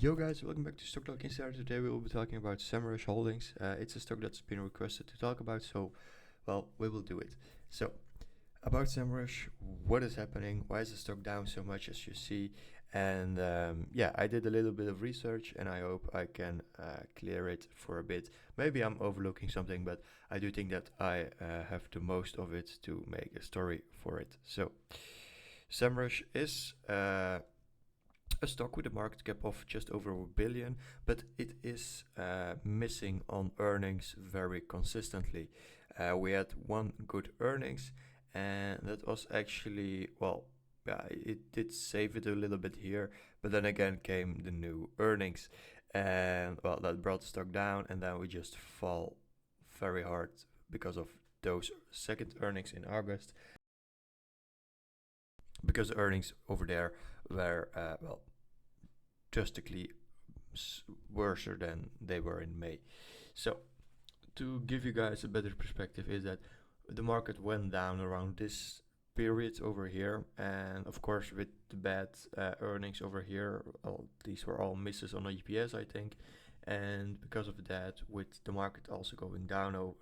Yo guys, welcome back to Stock Talk Insider. Today we will be talking about SEMRUSH Holdings. It's a stock that's been requested to talk about, so well, we will do it. So, about SEMRUSH, what is happening? Why is the stock down so much as you see? And yeah, I did a little bit of research and I hope I can clear it for a bit. Maybe I'm overlooking something, but I do think that I have the most of it to make a story for it. So, SEMRUSH is a stock with a market cap of just over $1 billion, but it is missing on earnings very consistently. We had one good earnings, and that was actually, well, yeah, it did save it a little bit here, but then again came the new earnings, and well, that brought the stock down, and then we just fall very hard because of those second earnings in August, because the earnings over there were, well, drastically worse than they were in May. So, to give you guys a better perspective, is that the market went down around this period over here, and of course with the bad earnings over here, these were all misses on EPS, I think, and because of that, with the market also going down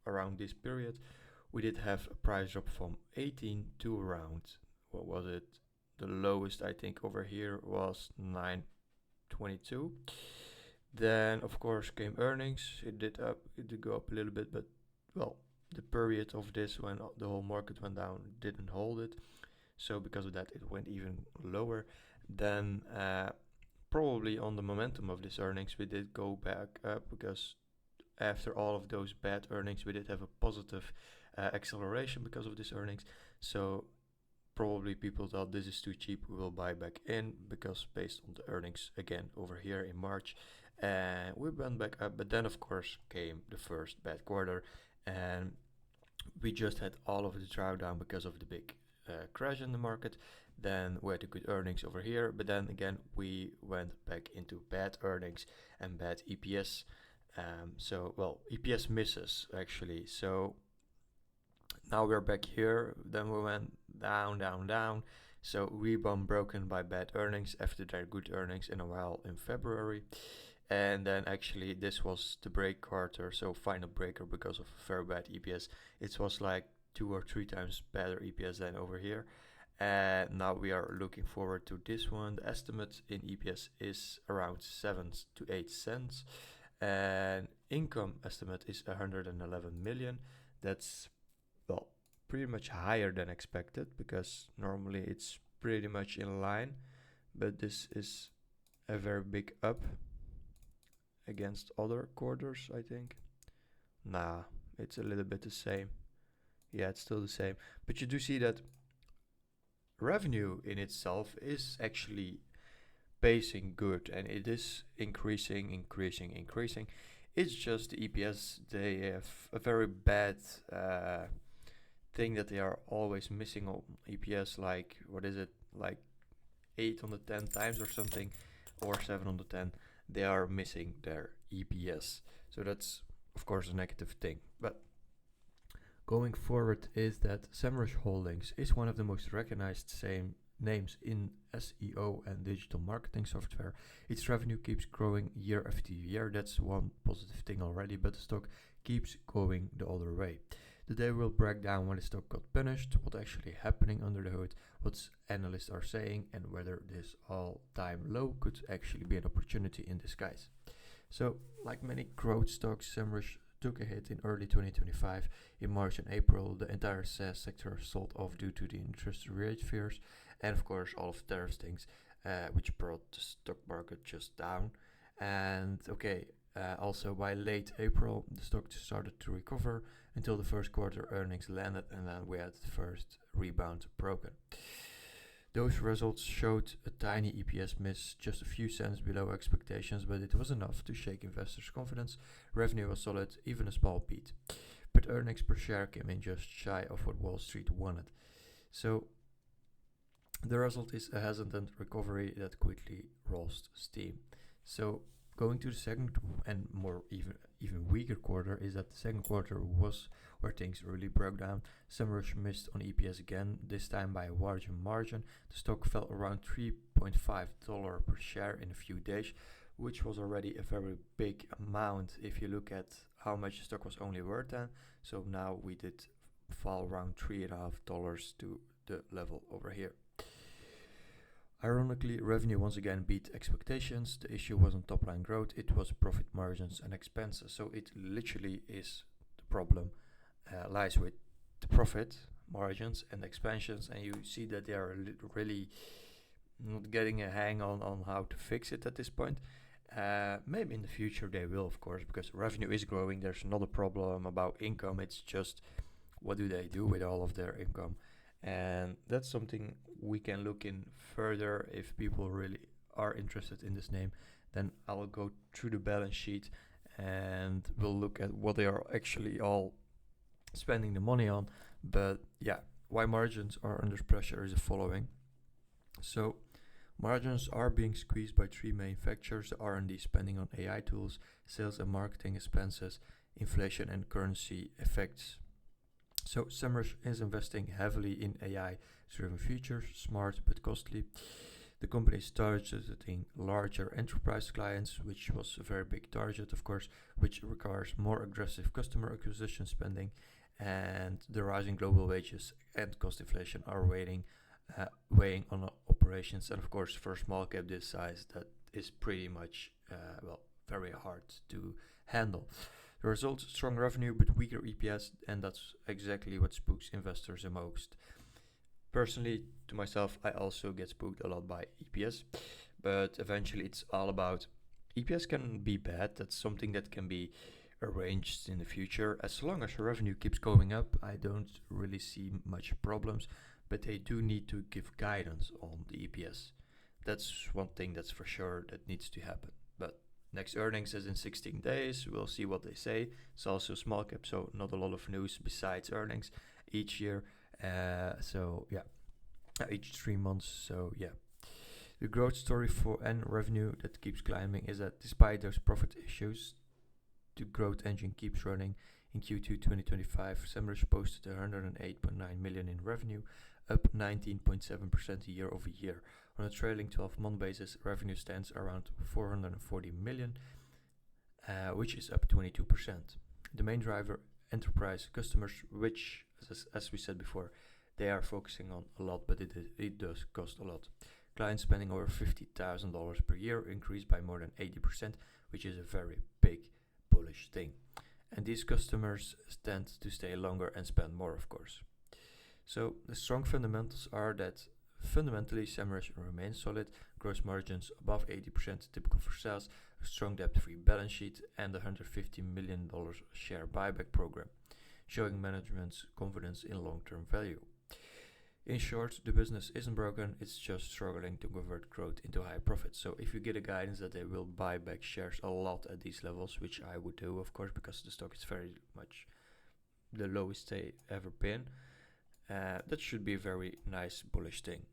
around this period, we did have a price drop from 18 to around, what was it, the lowest I think over here was 9.22. Then of course came earnings. It did go up a little bit, but well, the period of this when the whole market went down didn't hold it, so because of that it went even lower. Then probably on the momentum of this earnings we did go back up, because after all of those bad earnings we did have a positive acceleration because of this earnings. So probably people thought this is too cheap, we will buy back in, because based on the earnings again over here in March, and we went back up. But then of course came the first bad quarter, and we just had all of the drawdown because of the big crash in the market. Then we had the good earnings over here, but then again we went back into bad earnings and bad EPS. So well, EPS misses actually. So now we're back here. Then we went down. So rebound broken by bad earnings after their good earnings in a while in February. And then actually this was the break quarter, so final breaker because of very bad EPS. It was like 2 or 3 times better EPS than over here. And now we are looking forward to this one. The estimate in EPS is around 7 to 8 cents. And income estimate is 111 million. That's, well, pretty much higher than expected, because normally it's pretty much in line, but this is a very big up against other quarters, I think. Nah, it's a little bit the same. Yeah, it's still the same, but you do see that revenue in itself is actually pacing good, and it is increasing. It's just the EPS, they have a very bad thing that they are always missing on EPS, like, what is it, like 8 on the 10 times or something, or 7 on the 10, they are missing their EPS. So that's of course a negative thing. But going forward is that SEMRUSH Holdings is one of the most recognized same names in SEO and digital marketing software. Its revenue keeps growing year after year. That's one positive thing already, but the stock keeps going the other way. Today we'll break down when the stock got punished, what's actually happening under the hood, what analysts are saying, and whether this all-time low could actually be an opportunity in disguise. So, like many growth stocks, SEMRUSH took a hit in early 2025. In March and April, the entire SaaS sector sold off due to the interest rate fears, and of course all of tariff things, which brought the stock market just down. And okay, also by late April, the stock started to recover until the first quarter earnings landed, and then we had the first rebound broken. Those results showed a tiny EPS miss, just a few cents below expectations, but it was enough to shake investors' confidence. Revenue was solid, even a small beat, but earnings per share came in just shy of what Wall Street wanted. So the result is a hesitant recovery that quickly lost steam. So Going to the second and more even weaker quarter is that the second quarter was where things really broke down. SEMRUSH missed on EPS again, this time by a large margin. The stock fell around $3.5 per share in a few days, which was already a very big amount if you look at how much the stock was only worth then. So now we did fall around $3.5 to the level over here. Ironically, revenue once again beat expectations. The issue wasn't top line growth, it was profit margins and expenses. So it literally is the problem lies with the profit margins and expansions, and you see that they are really not getting a hang on how to fix it at this point. Maybe in the future they will, of course, because revenue is growing. There's not a problem about income. It's just what do they do with all of their income? And that's something we can look in further. If people really are interested in this name, then I'll go through the balance sheet and we'll look at what they are actually all spending the money on. But yeah, why margins are under pressure is the following. So margins are being squeezed by three main factors: the R&D spending on AI tools, sales and marketing expenses, inflation and currency effects. So SEMRUSH is investing heavily in AI-driven features, smart but costly. The company is targeting larger enterprise clients, which was a very big target, of course, which requires more aggressive customer acquisition spending, and the rising global wages and cost inflation are weighing on operations. And of course, for a small cap this size, that is pretty much very hard to handle. The result: strong revenue but weaker EPS, and that's exactly what spooks investors the most. Personally, to myself, I also get spooked a lot by EPS, but eventually it's all about EPS can be bad. That's something that can be arranged in the future. As long as your revenue keeps going up, I don't really see much problems, but they do need to give guidance on the EPS. That's one thing that's for sure that needs to happen. But next earnings is in 16 days. We'll see what they say. It's also small cap, so not a lot of news besides earnings each year. Each 3 months. So yeah, the growth story for revenue that keeps climbing is that despite those profit issues, the growth engine keeps running. In Q2 2025, SEMRUSH posted 108.9 million in revenue, up 19.7% year over year. On a trailing 12-month basis, revenue stands around 440 million, which is up 22%. The main driver, enterprise customers, which, as we said before, they are focusing on a lot, but it does cost a lot. Clients spending over $50,000 per year increased by more than 80%, which is a very big bullish thing. And these customers tend to stay longer and spend more, of course. So the strong fundamentals are that fundamentally SEMRUSH remains solid, gross margins above 80%, typical for SaaS, a strong debt-free balance sheet, and a $150 million share buyback program, showing management's confidence in long-term value. In short, the business isn't broken, it's just struggling to convert growth into high profits. So if you get a guidance that they will buy back shares a lot at these levels, which I would do, of course, because the stock is very much the lowest they ever been, that should be a very nice bullish thing.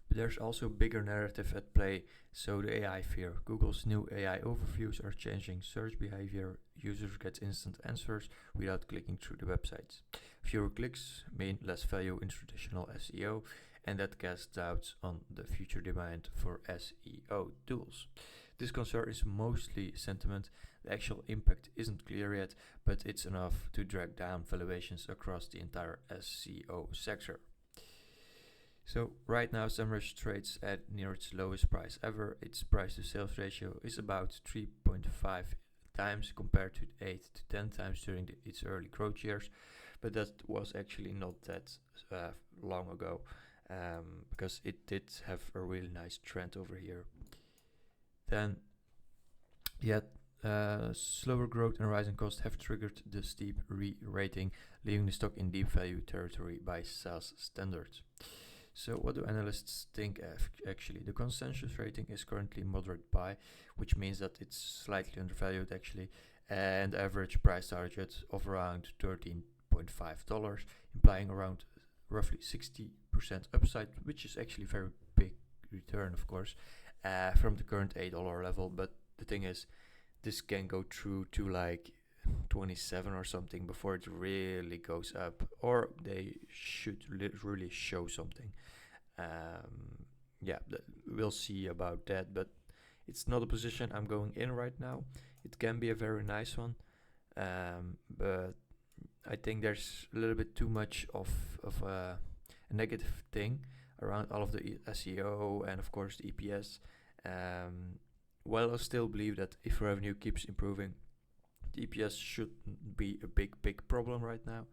But there's also a bigger narrative at play, so the AI fear. Google's new AI overviews are changing search behavior. Users get instant answers without clicking through the websites. Fewer clicks mean less value in traditional SEO, and that casts doubts on the future demand for SEO tools. This concern is mostly sentiment. The actual impact isn't clear yet, but it's enough to drag down valuations across the entire SEO sector. So right now SEMRUSH trades at near its lowest price ever. Its price to sales ratio is about 3.5 times compared to 8 to 10 times during its early growth years, but that was actually not that long ago, because it did have a really nice trend over here. Then yet slower growth and rising costs have triggered the steep re-rating, leaving the stock in deep value territory by SaaS standards. So what do analysts think actually? The consensus rating is currently moderate buy, which means that it's slightly undervalued actually, and average price target of around $13.5, implying around roughly 60% upside, which is actually very big return, of course. from the current $8 level. But the thing is, this can go through to like 27 or something before it really goes up, or they should really show something. Yeah, we'll see about that, but it's not a position I'm going in right now. It can be a very nice one, but I think there's a little bit too much of a negative thing around all of the SEO and of course the EPS. While I still believe that if revenue keeps improving, the EPS shouldn't be a big problem right now,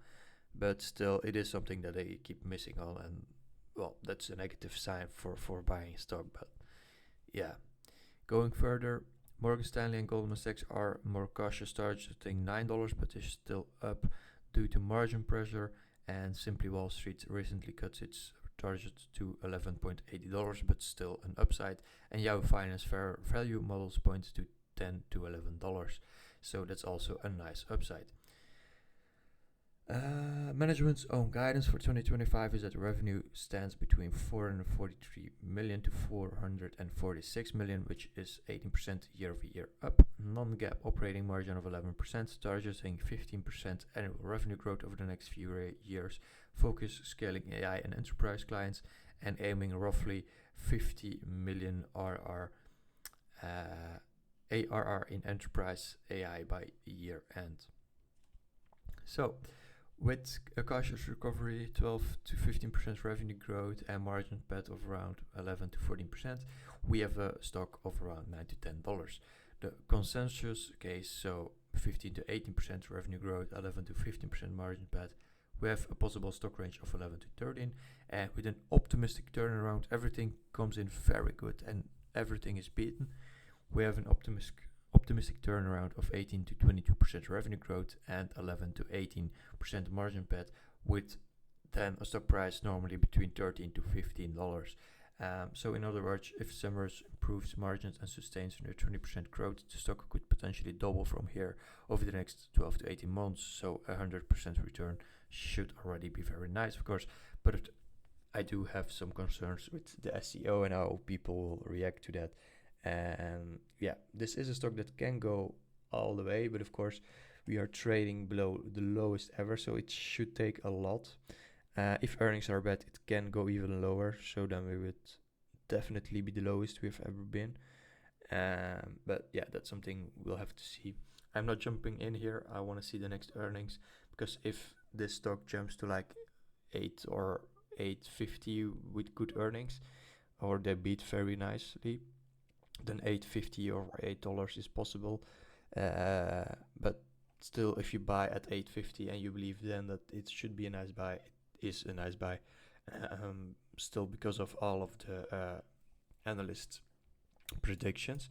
but still it is something that they keep missing on, and well, that's a negative sign for buying stock. But yeah, going further, Morgan Stanley and Goldman Sachs are more cautious, targeting $9, but is still up due to margin pressure, and simply Wall Street recently cut its target to $11.80, but still an upside, and Yahoo Finance fair value models point to $10 to $11, so that's also a nice upside. Management's own guidance for 2025 is that revenue stands between 443 million to 446 million, which is 18% year-over-year up. Non-GAAP operating margin of 11%, targeting 15% annual revenue growth over the next few years. Focus scaling AI and enterprise clients, and aiming roughly 50 million ARR in enterprise AI by year end. So, with a cautious recovery, 12 to 15% revenue growth, and margin pad of around 11 to 14%, we have a stock of around $9 to $10. The consensus case, so 15 to 18% revenue growth, 11 to 15% margin pad, we have a possible stock range of 11 to 13, and with an optimistic turnaround, everything comes in very good and everything is beaten. We have an optimistic turnaround of 18 to 22% revenue growth and 11 to 18% margin pad, with then a stock price normally between $13 to $15. So in other words, if SEMRUSH improves margins and sustains near 20% growth, the stock could potentially double from here over the next 12 to 18 months. So 100% return should already be very nice, of course, but I do have some concerns with the SEO and how people will react to that. And yeah, this is a stock that can go all the way, but of course we are trading below the lowest ever, so it should take a lot. If earnings are bad, it can go even lower, so then we would definitely be the lowest we've ever been. But yeah, that's something we'll have to see. I'm not jumping in here. I want to see the next earnings, because if this stock jumps to like 8 or 8.50 with good earnings, or they beat very nicely, then $8.50 or $8 is possible. But still, if you buy at $8.50 and you believe then that it should be a nice buy, it is a nice buy. Still, because of all of the analyst predictions.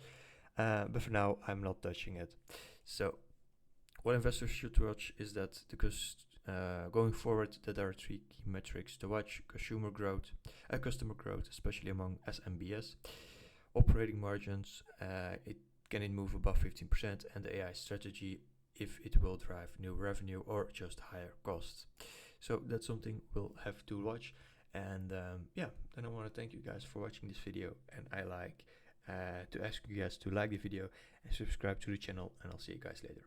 But for now, I'm not touching it. So, what investors should watch is that going forward, that there are 3 key metrics to watch: customer growth, especially among SMBs. Operating margins, can it move above 15%, and the AI strategy, if it will drive new revenue or just higher costs. So that's something we'll have to watch. And yeah, then I want to thank you guys for watching this video, and I like to ask you guys to like the video and subscribe to the channel, and I'll see you guys later.